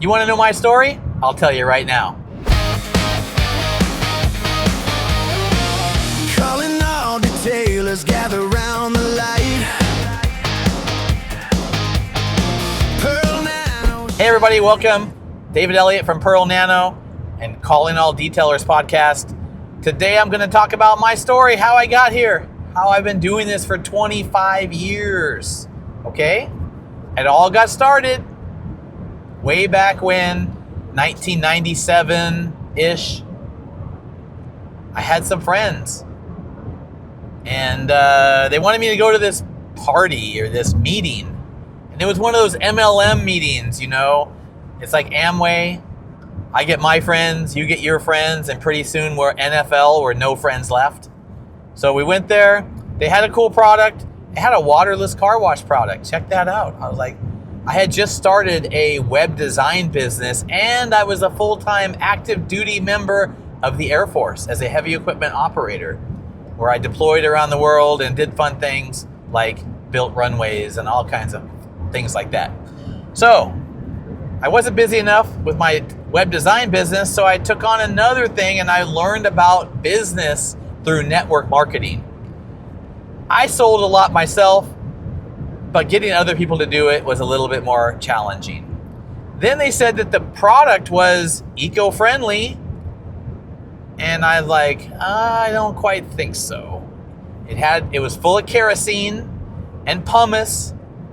You want to know my story? I'll tell you right now. Calling all detailers, gather round the light. Pearl Nano. Hey everybody, welcome. David Elliott from Pearl Nano and Calling All Detailers podcast. Today I'm going to talk about my story, how I got here, how I've been doing this for 25 years. Okay? It all got started way back when, 1997-ish. I had some friends and they wanted me to go to this party or this meeting. And it was one of those MLM meetings, you know. It's like Amway. I get my friends, you get your friends, and pretty soon we're NFL, we're no friends left. So we went there. They had a cool product. They had a waterless car wash product. Check that out. I was like, I had just started a web design business, and I was a full-time active duty member of the Air Force as a heavy equipment operator, where I deployed around the world and did fun things like built runways and all kinds of things like that. So I wasn't busy enough with my web design business, so I took on another thing and I learned about business through network marketing. I sold a lot myself, but getting other people to do it was a little bit more challenging. Then they said that the product was eco-friendly, and I was like, I don't quite think so. It was full of kerosene and pumice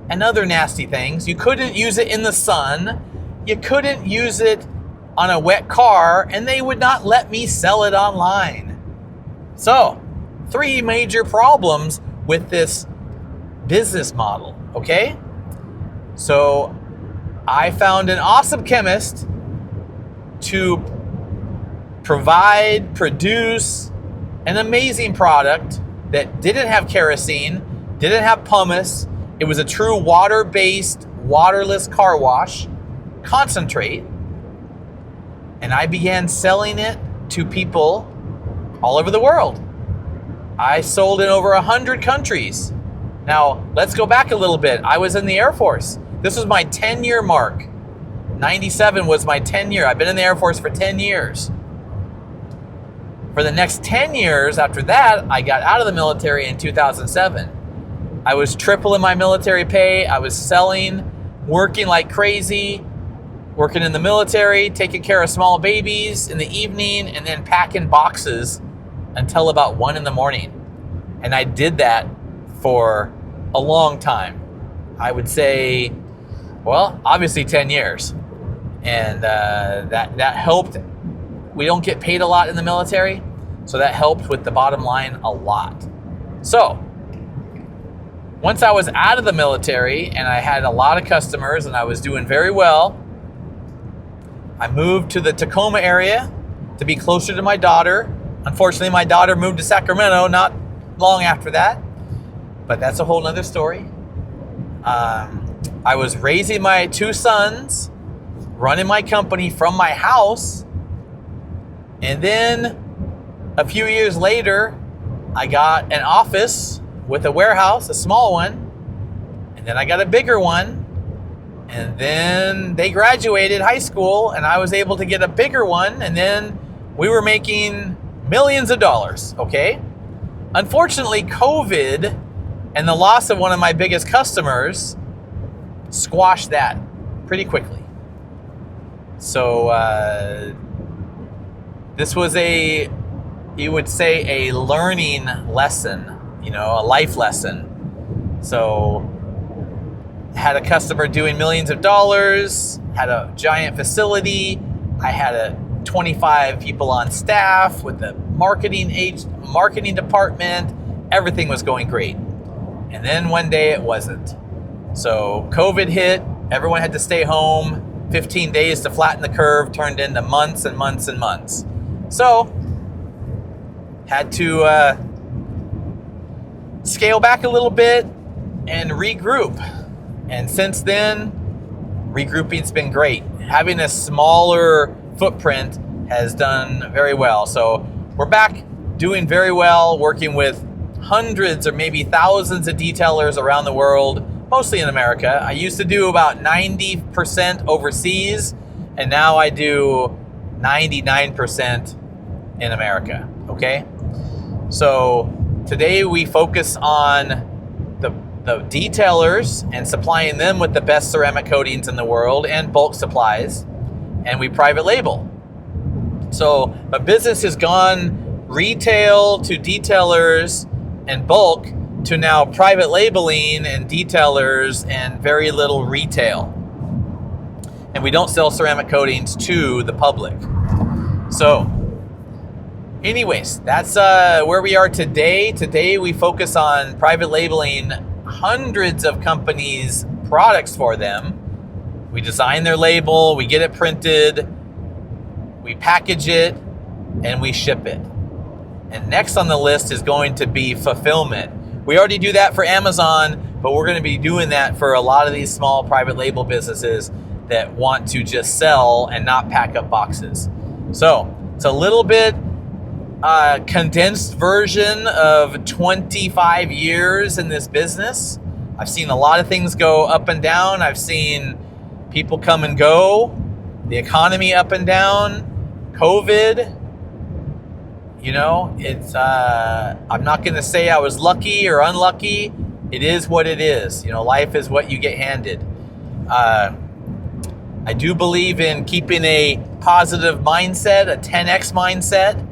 and other nasty things. You couldn't use it in the sun. You couldn't use it on a wet car, and they would not let me sell it online. So, 3 major problems with this business model, okay? So, I found an awesome chemist to produce an amazing product that didn't have kerosene, didn't have pumice. It was a true water-based, waterless car wash concentrate. And I began selling it to people all over the world. I sold in over 100 countries. Now, let's go back a little bit. I was in the Air Force. This was my 10-year mark. 97 was my 10-year. I've been in the Air Force for 10 years. For the next 10 years after that, I got out of the military in 2007. I was tripling my military pay. I was selling, working like crazy, working in the military, taking care of small babies in the evening, and then packing boxes until about 1 a.m. And I did that for a long time. I would say, well, obviously 10 years. And that helped. We don't get paid a lot in the military, so that helped with the bottom line a lot. So, once I was out of the military and I had a lot of customers and I was doing very well, I moved to the Tacoma area to be closer to my daughter. Unfortunately, my daughter moved to Sacramento not long after that, but that's a whole nother story. I was raising my 2 sons, running my company from my house, and then a few years later, I got an office with a warehouse, a small one, and then I got a bigger one. And then they graduated high school and I was able to get a bigger one, and then we were making millions of dollars, okay? Unfortunately, COVID and the loss of one of my biggest customers squashed that pretty quickly. So this was you would say a learning lesson, you know, a life lesson. So had a customer doing millions of dollars, had a giant facility. I had 25 people on staff with the marketing department. Everything was going great. And then one day it wasn't. So COVID hit, everyone had to stay home. 15 days to flatten the curve turned into months and months and months. So had to scale back a little bit and regroup. And since then, regrouping's been great. Having a smaller footprint has done very well. So we're back doing very well, working with hundreds or maybe thousands of detailers around the world, mostly in America. I used to do about 90% overseas, and now I do 99% in America, okay? So today we focus on the detailers and supplying them with the best ceramic coatings in the world and bulk supplies, and we private label. So a business has gone retail to detailers and bulk to now private labeling and detailers and very little retail. And we don't sell ceramic coatings to the public. So anyways, that's where we are today. Today we focus on private labeling hundreds of companies' products for them. We design their label, we get it printed, we package it, and we ship it. And next on the list is going to be fulfillment. We already do that for Amazon, but we're going to be doing that for a lot of these small private label businesses that want to just sell and not pack up boxes. So it's a little bit condensed version of 25 years in this business. I've seen a lot of things go up and down. I've seen people come and go, the economy up and down, COVID. You know, it's I'm not going to say I was lucky or unlucky. It is what it is. You know, life is what you get handed. I do believe in keeping a positive mindset, a 10x mindset.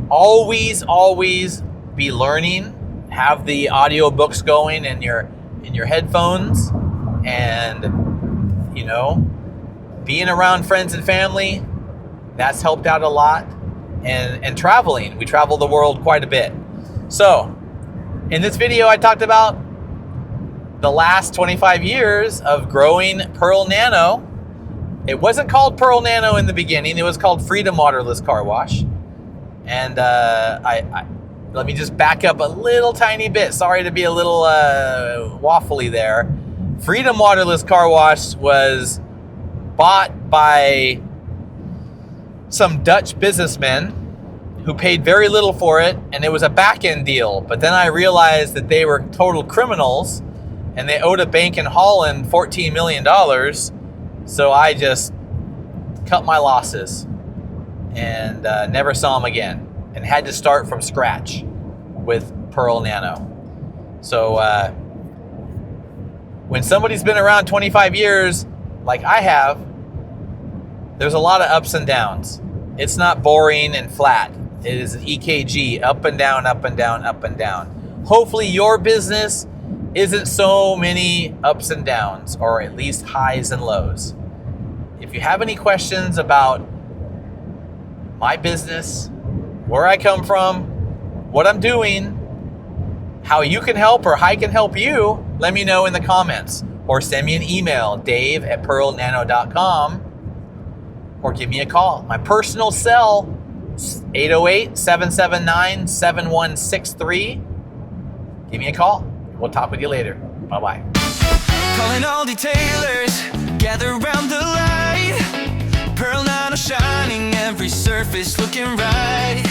Always be learning. Have the audio books going in your headphones, and you know, being around friends and family, that's helped out a lot. And traveling. We travel the world quite a bit. So in this video, I talked about the last 25 years of growing Pearl Nano. It wasn't called Pearl Nano in the beginning. It was called Freedom Waterless Car Wash. And I let me just back up a little tiny bit. Sorry to be a little waffly there. Freedom Waterless Car Wash was bought by some Dutch businessmen who paid very little for it, and it was a back-end deal. But then I realized that they were total criminals, and they owed a bank in Holland $14 million. So I just cut my losses and never saw them again, and had to start from scratch with Pearl Nano. So when somebody's been around 25 years, like I have, there's a lot of ups and downs. It's not boring and flat. It is an EKG, up and down, up and down, up and down. Hopefully your business isn't so many ups and downs, or at least highs and lows. If you have any questions about my business, where I come from, what I'm doing, how you can help or I can help you, let me know in the comments, or send me an email, dave@pearlnano.com, or give me a call. My personal cell, 808-779-7163. Give me a call. We'll talk with you later. Bye-bye. Calling all detailers, gather around the light. Pearl Nano shining, every surface looking right.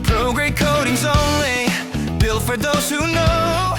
Pro grade coatings only, built for those who know.